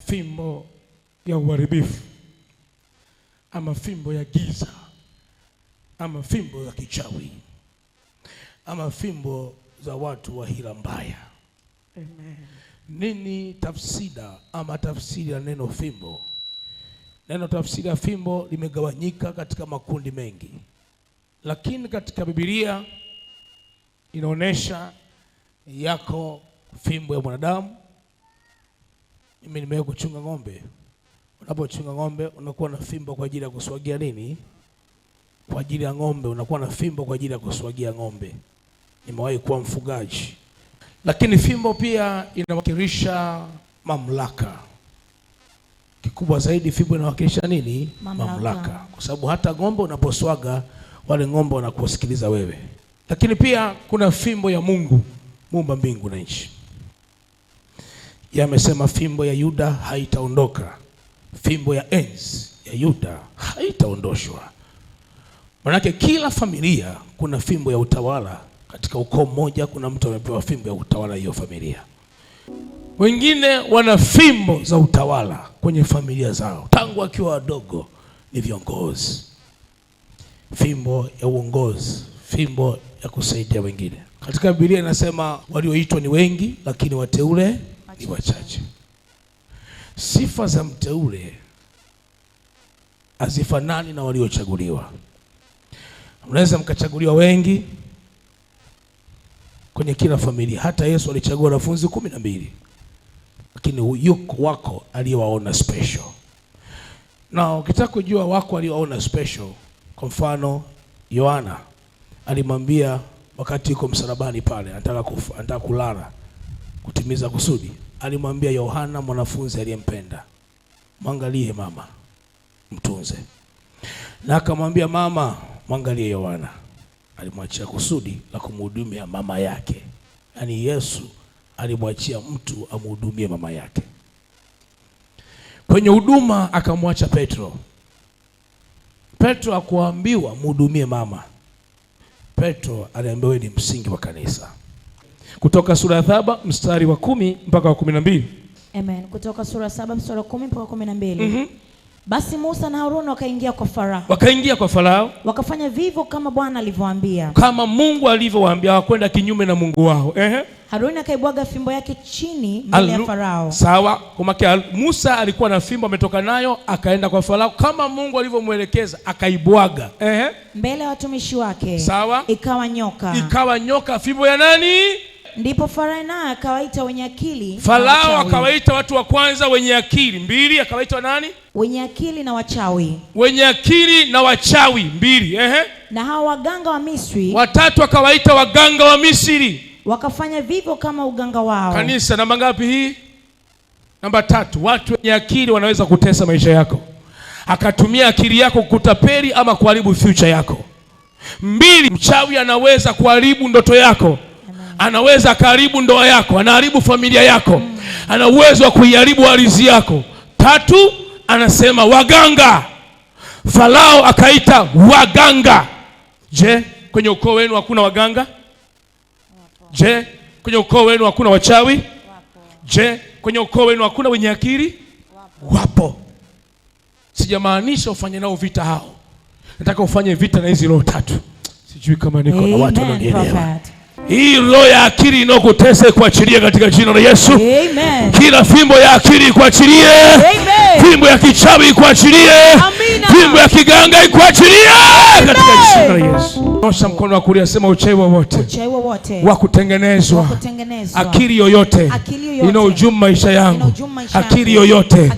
fimbo ya uharibifu, ama fimbo ya giza, ama fimbo ya kichawi, ama fimbo za watu wa hila mbaya. Amen. Nini tafsida ama tafsiri ya neno fimbo? Neno tafsiri ya fimbo limegawanyika katika makundi mengi, lakini katika Biblia inaonesha yako fimbo ya mwanadamu. Mimi nimewahi kuchunga ng'ombe. Unapochunga ng'ombe unakuwa na fimbo kwa ajili ya kuswagia nini? Kwa ajili ya ng'ombe, unakuwa na fimbo kwa ajili ya kuswagia ng'ombe. Nimewahi kuwa mfugaji. Lakini fimbo pia inawakilisha mamlaka. Kikubwa zaidi fimbo inawakilisha nini? Mamlaka. Kwa sababu hata ng'ombe unaposwaga, wale ng'ombe wanakusikiliza wewe. Lakini pia kuna fimbo ya Mungu, muumba mbingu na nchi. Yamesema fimbo ya Yuda haitaondoka. Fimbo ya enzi ya Yuda haitaondoshwa. Manake kila familia kuna fimbo ya utawala. Katika ukoo mmoja kuna mtu amepewa fimbo ya utawala hiyo familia. Wengine wana fimbo za utawala kwenye familia zao. Tangu wakiwa wadogo ni viongozi. Fimbo ya uongozi, fimbo ya kusaidia wengine. Katika Biblia inasema walioitwa ni wengi lakini wateule ni wachache. Sifa za mteule hazifanani na waliochaguliwa. Unaweza mkachaguliwa wengi kwenye kila familia. Hata Yesu alichagua wanafunzi 12. Lakini yuko wako aliyewaona special. Na ukitaka kujua wako aliyewaona special, kwa mfano Yohana alimwambia wakati yuko msalabani pale, anataka kufa, anataka kulala kutimiza kusudi, alimwambia Yohana mwanafunzi aliyempenda, mwangalie mama, mtunze. Na akamwambia mama, mwangalie Yohana. Alimwachia kusudi la kumhudumia mama yake. Yaani Yesu alimwachia mtu amhudumie mama yake. Kwenye huduma akamwacha Petro. Petro hakuambiwa mhudumie mama. Petro aliambiwa ni msingi wa kanisa. Kutoka sura ya 7 mstari wa 10 mpaka wa 12. Amen. Kutoka sura 7 mstari wa 10 mpaka 12. Basi Musa na Haruni wakaingia kwa Farao. Wakafanya vivyo kama Bwana alivyowaambia. Kama Mungu alivyowaambia, hawakwenda kinyume na Mungu wao. Haruni akaibwaga fimbo yake chini mbele ya Farao. Sawa. Kwa Musa alikuwa na fimbo ametoka nayo, akaenda kwa Farao kama Mungu alivyomwelekeza, akaibwaga. Mbele ya watumishi wake. Sawa. Ikawa nyoka. Fimbo ya nani? Ndipo Farao naye akawaita wenye akili. Farao akawaita watu wa kwanza wenye akili. 2 akawaita nani? Wenye akili na wachawi. 2. Na hao waganga wa Misri. 3 akawaita waganga wa Misri. Wakafanya vivyo kama uganga wao. Kanisa namba ngapi hii? Namba 3. Watu wenye akili wanaweza kutesa maisha yako. Akatumia akili yako kukutapeli ama kuharibu future yako. 2, mchawi anaweza kuharibu ndoto yako. Anaweza kuharibu ndoa yako, anaharibu familia yako. Ana uwezo wa kuiharibu ardhi yako. 3, anasema waganga. Farao akaita waganga. Je, kwenye ukoo wenu hakuna waganga? Je, kwenye ukoo wenu hakuna wachawi? Je, kwenye ukoo wenu hakuna wenye akili? Wapo. Sijamaanisha ufanye nao vita hao. Nataka ufanye vita na hizi roho 3. Sijui kama niko na watu wanaelewa. Hii roho ya akili inokutesa kuachilia katika jina la Yesu. Amen. Kila fimbo ya akili kuachilie. Amen. Fimbo ya kichawi kuachilie. Amina. Fimbo ya kiganga kuachilie katika jina la Yesu. Nyosha mkono wa kulia, sema uchawi wowote wa kutengenezwa, akili yoyote inayohujumu maisha yangu, akili yoyote,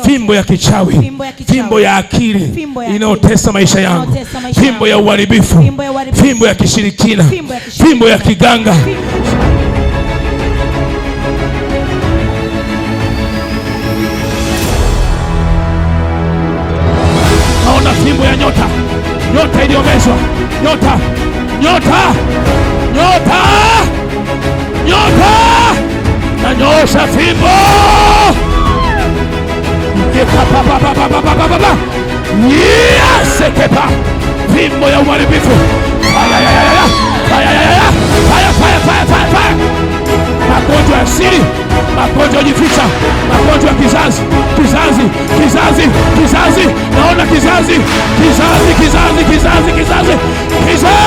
fimbo ya kichawi, fimbo ya akili inayotesa maisha yangu, fimbo ya uharibifu, fimbo ya kishirikina, fimbo ya kiganga. Naona fimbo ya nyota iliyomezwa. Nyota. Nanyoosha fimbo. Yesekepa. Fimbo ya uharibifu. Fire. Magonjwa ya siri. magonjwa jificha, magonjwa kizazi, kizazi, kizazi, kizazi, naona kizazi, kizazi, kizazi, kizazi, kizazi, kizazi.